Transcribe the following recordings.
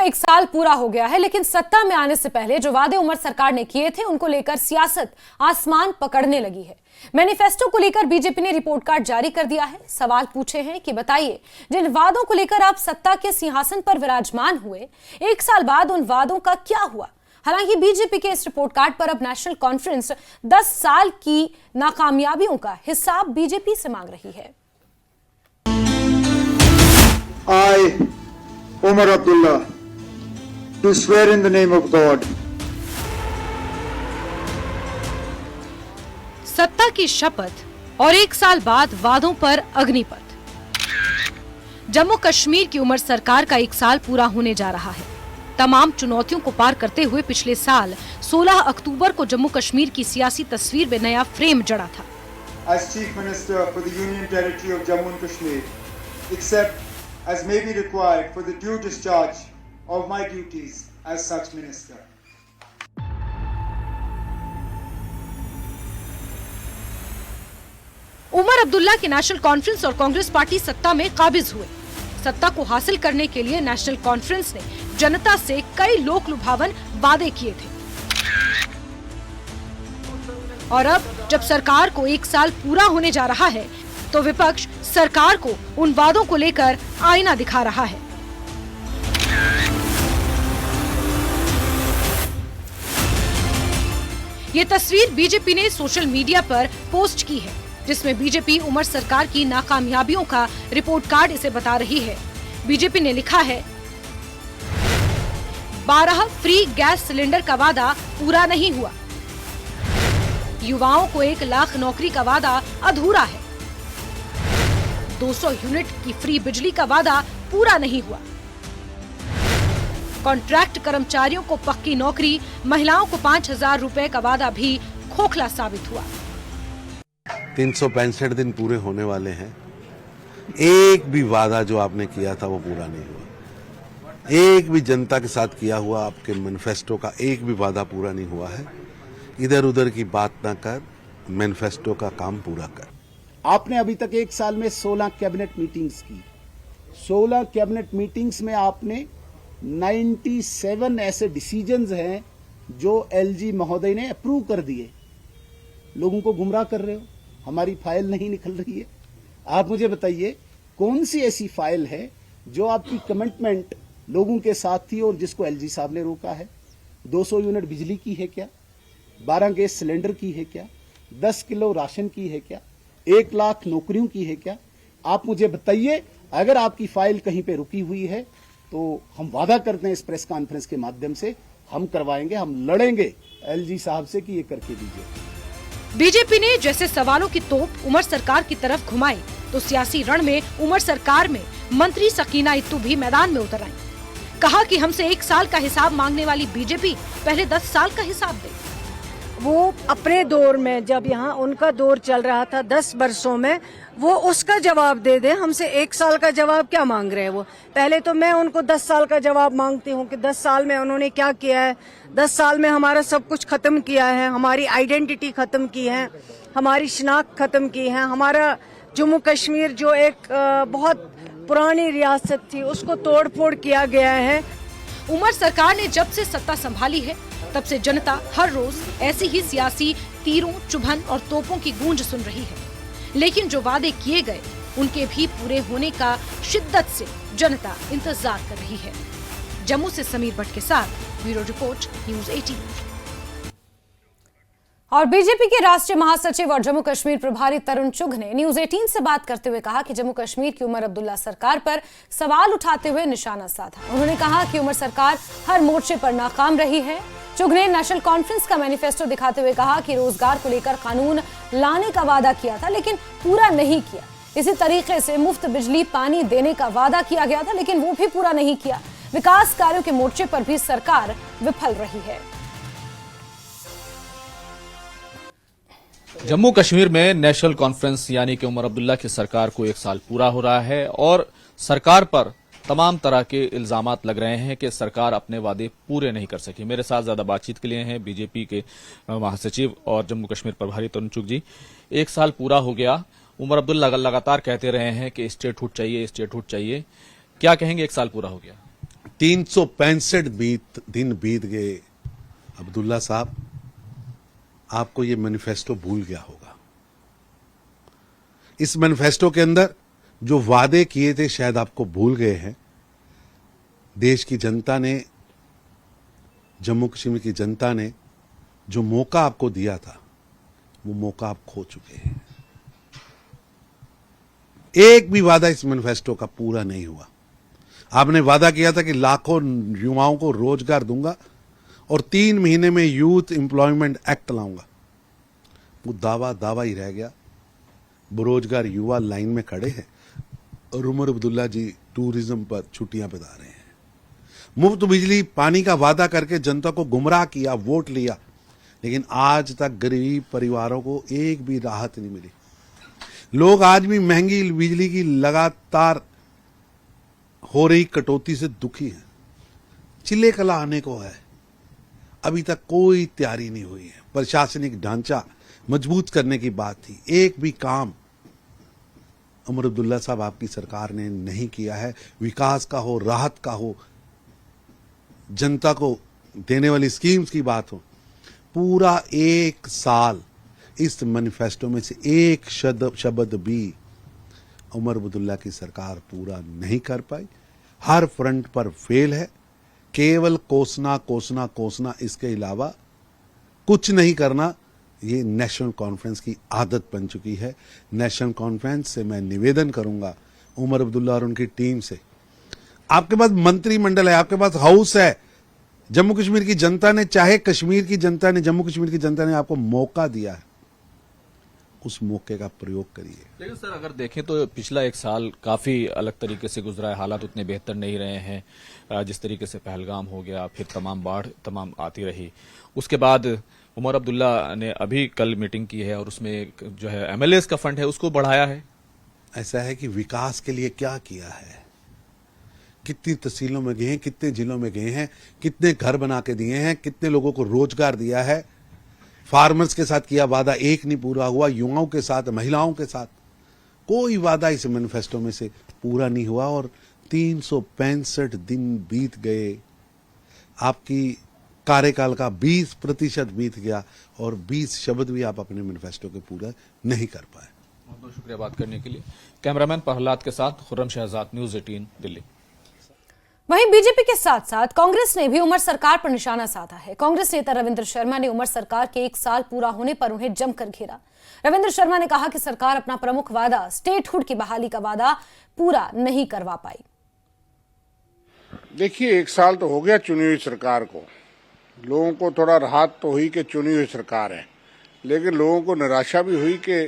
एक साल पूरा हो गया है, लेकिन सत्ता में आने से पहले जो वादे उमर सरकार ने किए थे उनको लेकर सियासत आसमान पकड़ने लगी है। मैनिफेस्टो को लेकर बीजेपी ने रिपोर्ट कार्ड जारी कर दिया है। सवाल पूछे हैं कि बताइए, जिन वादों को लेकर आप सत्ता के सिंहासन पर विराजमान हुए, एक साल बाद उन वादों का क्या हुआ? हालांकि बीजेपी के इस रिपोर्ट कार्ड पर अब नेशनल कॉन्फ्रेंस 10 साल की नाकामयाबियों का हिसाब बीजेपी से मांग रही है। I, Umar Abdullah, do swear in the name of God. सत्ता की शपथ और एक साल बाद वादों पर अग्निपथ। जम्मू कश्मीर की उमर सरकार का एक साल पूरा होने जा रहा है। तमाम चुनौतियों को पार करते हुए पिछले साल 16 अक्टूबर को जम्मू कश्मीर की सियासी तस्वीर में नया फ्रेम जड़ा था। As Chief Minister for the Union Territory of Jammu and Kashmir, except as may be required for the due discharge of my duties as such minister. Omar Abdullah की नेशनल कॉन्फ्रेंस और कांग्रेस पार्टी सत्ता में काबिज हुए। सत्ता को हासिल करने के लिए नेशनल कॉन्फ्रेंस ने जनता से कई लोक लुभावन वादे किए थे और अब जब सरकार को एक साल पूरा होने जा रहा है तो विपक्ष सरकार को उन वादों को लेकर आईना दिखा रहा है। ये तस्वीर बीजेपी ने सोशल मीडिया पर पोस्ट की है, जिसमें बीजेपी उमर सरकार की नाकामयाबियों का रिपोर्ट कार्ड इसे बता रही है। बीजेपी ने लिखा है, 12 फ्री गैस सिलेंडर का वादा पूरा नहीं हुआ। युवाओं को 1 लाख नौकरी का वादा अधूरा है। 200 यूनिट की फ्री बिजली का वादा पूरा नहीं हुआ। कॉन्ट्रैक्ट कर्मचारियों को पक्की नौकरी, महिलाओं को 5,000 रुपए का वादा भी खोखला साबित हुआ। 365 दिन पूरे होने वाले हैं। एक भी वादा जो आपने किया था वो पूरा नहीं हुआ। एक भी जनता के साथ किया हुआ आपके मैनिफेस्टो का एक भी वादा पूरा नहीं हुआ है। इधर उधर की बात ना कर, मैनिफेस्टो का काम पूरा कर। आपने अभी तक एक साल में 16 कैबिनेट मीटिंग्स की। 16 कैबिनेट मीटिंग्स में आपने 97 ऐसे डिसीजंस हैं जो एलजी महोदय ने अप्रूव कर दिए। लोगों को गुमराह कर रहे हो, हमारी फाइल नहीं निकल रही है। आप मुझे बताइए, कौन सी ऐसी फाइल है जो आपकी कमिटमेंट लोगों के साथ थी और जिसको एलजी साहब ने रोका है? 200 यूनिट बिजली की है क्या? 12 गैस सिलेंडर की है क्या? 10 किलो राशन की है क्या? 1 लाख नौकरियों की है क्या? आप मुझे बताइए। अगर आपकी फाइल कहीं पे रुकी हुई है तो हम वादा करते हैं इस प्रेस कॉन्फ्रेंस के माध्यम से हम करवाएंगे, हम लड़ेंगे एलजी साहब से कि ये करके दीजिए। बीजेपी ने जैसे सवालों की तोप उमर सरकार की तरफ घुमाई तो सियासी रण में उमर सरकार में मंत्री सकीना इत्तू भी मैदान में उतर आई। कहा कि हमसे 1 साल का हिसाब मांगने वाली बीजेपी पहले 10 साल का हिसाब दे। वो अपने दौर में, जब यहाँ उनका दौर चल रहा था 10 वर्षों में, वो उसका जवाब दे दे। हमसे 1 साल का जवाब क्या मांग रहे हैं वो? पहले तो मैं उनको 10 साल का जवाब मांगती हूँ कि 10 साल में उन्होंने क्या किया है। 10 साल में हमारा सब कुछ खत्म किया है, हमारी आइडेंटिटी खत्म की है, हमारी शिनाख्त खत्म की है। हमारा जम्मू कश्मीर जो एक बहुत पुरानी रियासत थी उसको तोड़ फोड़ किया गया है। उमर सरकार ने जब से सत्ता संभाली है तब से जनता हर रोज ऐसी ही सियासी तीरों, चुभन और तोपों की गूंज सुन रही है। लेकिन जो वादे किए गए उनके भी पूरे होने का शिद्दत से जनता इंतजार कर रही है। जम्मू से समीर भट्ट के साथ ब्यूरो रिपोर्ट, न्यूज़ 18। और बीजेपी के राष्ट्रीय महासचिव और जम्मू कश्मीर प्रभारी तरुण चुघ ने न्यूज़ 18 से बात करते हुए कहा कि जम्मू कश्मीर की उमर अब्दुल्ला सरकार पर सवाल उठाते हुए निशाना साधा। उन्होंने कहा कि उमर सरकार हर मोर्चे पर नाकाम रही है। चुघ ने नेशनल कॉन्फ्रेंस का मैनिफेस्टो दिखाते हुए कहा कि रोजगार को लेकर कानून लाने का वादा किया था लेकिन पूरा नहीं किया। इसी तरीके से मुफ्त बिजली पानी देने का वादा किया गया था लेकिन वो भी पूरा नहीं किया। विकास कार्यों के मोर्चे पर भी सरकार विफल रही है। जम्मू कश्मीर में नेशनल कॉन्फ्रेंस यानी कि उमर अब्दुल्ला की सरकार को 1 साल पूरा हो रहा है और सरकार पर तमाम तरह के इल्जामात लग रहे हैं कि सरकार अपने वादे पूरे नहीं कर सकी। मेरे साथ ज्यादा बातचीत के लिए हैं बीजेपी के महासचिव और जम्मू कश्मीर प्रभारी तरुण चुघ जी। 1 साल पूरा हो गया, उमर अब्दुल्ला लगातार कहते रहे हैं कि स्टेटहुड चाहिए, स्टेटहुड चाहिए। क्या कहेंगे, 1 साल पूरा हो गया? 365 दिन बीत गए। अब्दुल्ला साहब, आपको ये मैनिफेस्टो भूल गया होगा। इस मैनिफेस्टो के अंदर जो वादे किए थे शायद आपको भूल गए हैं। देश की जनता ने, जम्मू कश्मीर की जनता ने जो मौका आपको दिया था, वो मौका आप खो चुके हैं। एक भी वादा इस मैनिफेस्टो का पूरा नहीं हुआ। आपने वादा किया था कि लाखों युवाओं को रोजगार दूंगा और 3 महीने में यूथ एम्प्लॉयमेंट एक्ट लाऊंगा। वो दावा ही रह गया। बेरोजगार युवा लाइन में खड़े हैं और उमर अब्दुल्ला जी टूरिज्म पर छुट्टियां बिता रहे हैं। मुफ्त बिजली पानी का वादा करके जनता को गुमराह किया, वोट लिया, लेकिन आज तक गरीब परिवारों को एक भी राहत नहीं मिली। लोग आज भी महंगी बिजली की लगातार हो रही कटौती से दुखी हैं। चिल्ले कला आने को है, अभी तक कोई तैयारी नहीं हुई है। प्रशासनिक ढांचा मजबूत करने की बात थी, एक भी काम उमर अब्दुल्ला साहब आपकी सरकार ने नहीं किया है। विकास का हो, राहत का हो, जनता को देने वाली स्कीम्स की बात हो, पूरा 1 साल इस मैनिफेस्टो में से एक शब्द भी उमर अब्दुल्ला की सरकार पूरा नहीं कर पाई। हर फ्रंट पर फेल है। केवल कोसना, इसके अलावा कुछ नहीं करना, ये नेशनल कॉन्फ्रेंस की आदत बन चुकी है। नेशनल कॉन्फ्रेंस से मैं निवेदन करूंगा उमर अब्दुल्ला और उनकी टीम से, आपके पास मंत्रिमंडल है, आपके पास हाउस है। जम्मू कश्मीर की जनता ने, चाहे कश्मीर की जनता ने, जम्मू कश्मीर की जनता ने आपको मौका दिया है, उस मौके का प्रयोग करिए। लेकिन सर, अगर देखें तो पिछला 1 साल काफी अलग तरीके से गुजरा है। हालात उतने बेहतर नहीं रहे हैं। जिस तरीके से पहलगाम हो गया, फिर तमाम आती रही। उसके बाद उमर अब्दुल्ला ने अभी कल मीटिंग की है और उसमें जो है एमएलएस का फंड है उसको बढ़ाया है। ऐसा है कि विकास के लिए क्या किया है, कितनी तहसीलों में गए हैं, कितने जिलों में गए हैं, कितने घर बना के दिए हैं, कितने लोगों को रोजगार दिया है। फार्मर्स के साथ किया वादा एक नहीं पूरा हुआ, युवाओं के साथ, महिलाओं के साथ कोई वादा इस मैनिफेस्टो में से पूरा नहीं हुआ। और 365 दिन बीत गए, आपकी कार्यकाल का 20% बीत गया और 20 शब्द भी आप अपने मैनिफेस्टो के पूरा नहीं कर पाए। बहुत बहुत शुक्रिया बात करने के लिए। कैमरामैन प्रहलाद के साथ खुर्रम शहजाद, न्यूज़ 18 दिल्ली। वहीं बीजेपी के साथ साथ कांग्रेस ने भी उमर सरकार पर निशाना साधा है। कांग्रेस नेता रविंद्र शर्मा ने उमर सरकार के 1 साल पूरा होने पर उन्हें जमकर घेरा। रविंद्र शर्मा ने कहा कि सरकार अपना प्रमुख वादा, स्टेटहुड की बहाली का वादा, पूरा नहीं करवा पाई। देखिए, 1 साल तो हो गया चुनी हुई सरकार को, लोगों को थोड़ा राहत तो हुई कि चुनी हुई सरकार है, लेकिन लोगों को निराशा भी हुई कि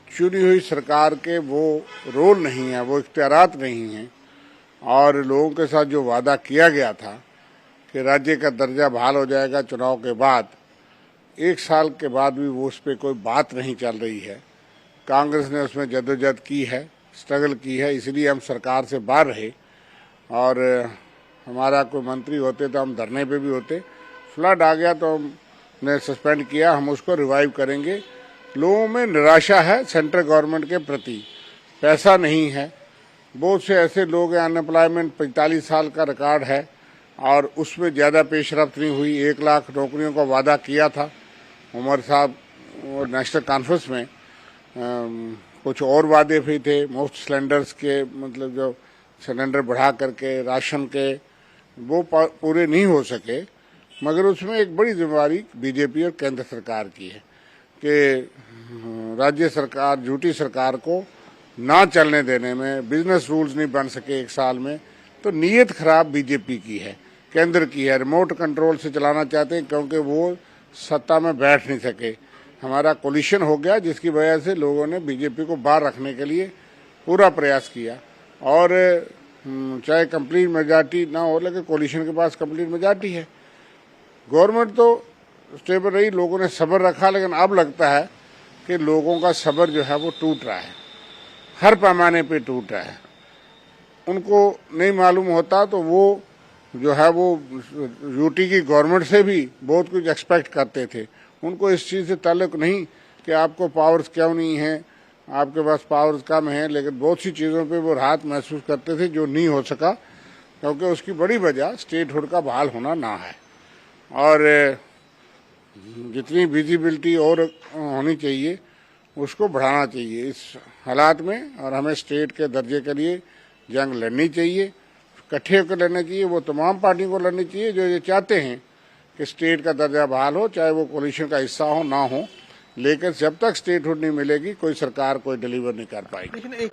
चुनी हुई सरकार के वो रोल नहीं है, वो इख्तियारात नहीं हैं। और लोगों के साथ जो वादा किया गया था कि राज्य का दर्जा बहाल हो जाएगा चुनाव के बाद, 1 साल के बाद भी वो उस पर कोई बात नहीं चल रही है। कांग्रेस ने उसमें जद्दोजहद की है, स्ट्रगल की है, इसलिए हम सरकार से बाहर रहे। और हमारा कोई मंत्री होते तो हम धरने पे भी होते। फ्लड आ गया तो हमने सस्पेंड किया, हम उसको रिवाइव करेंगे। लोगों में निराशा है सेंट्रल गवर्नमेंट के प्रति, पैसा नहीं है। बहुत से ऐसे लोग हैं, अनएम्प्लॉयमेंट 45 साल का रिकॉर्ड है और उसमें ज़्यादा पेशरफ्त नहीं हुई। 1 लाख नौकरियों का वादा किया था उमर साहब नेशनल कॉन्फ्रेंस में। कुछ और वादे भी थे, मुफ्त सिलेंडर्स के, मतलब जो सिलेंडर बढ़ा करके राशन के, वो पूरे नहीं हो सके। मगर उसमें एक बड़ी जिम्मेवारी बीजेपी और केंद्र सरकार की है कि राज्य सरकार, झूठी सरकार को ना चलने देने में, बिजनेस रूल्स नहीं बन सके 1 साल में, तो नीयत खराब बीजेपी की है, केंद्र की है। रिमोट कंट्रोल से चलाना चाहते हैं क्योंकि वो सत्ता में बैठ नहीं सके। हमारा कोलिशन हो गया, जिसकी वजह से लोगों ने बीजेपी को बाहर रखने के लिए पूरा प्रयास किया। और चाहे कंप्लीट मेजॉरिटी ना हो, लेकिन कोलिशन के पास कंप्लीट मेजॉरिटी है। गवर्नमेंट तो स्टेबल रही, लोगों ने सब्र रखा, लेकिन अब लगता है कि लोगों का सब्र जो है वो टूट रहा है, हर पैमाने पे टूट रहा है। उनको नहीं मालूम होता तो वो जो है वो यूटी की गवर्नमेंट से भी बहुत कुछ एक्सपेक्ट करते थे। उनको इस चीज़ से ताल्लुक नहीं कि आपको पावर्स क्यों नहीं है, आपके पास पावर्स कम हैं, लेकिन बहुत सी चीज़ों पे वो राहत महसूस करते थे जो नहीं हो सका। क्योंकि उसकी बड़ी वजह स्टेटहुड का बहाल होना ना है। और जितनी विजिबिलिटी और होनी चाहिए उसको बढ़ाना चाहिए इस हालात में, और हमें स्टेट के दर्जे के लिए जंग लड़नी चाहिए, इकट्ठे होकर लड़ना चाहिए। वो तमाम पार्टियों को लड़नी चाहिए जो ये चाहते हैं कि स्टेट का दर्जा बहाल हो, चाहे वो कोalition का हिस्सा हो ना हो, लेकिन जब तक स्टेटहुड नहीं मिलेगी कोई सरकार कोई डिलीवर नहीं कर पाएगी।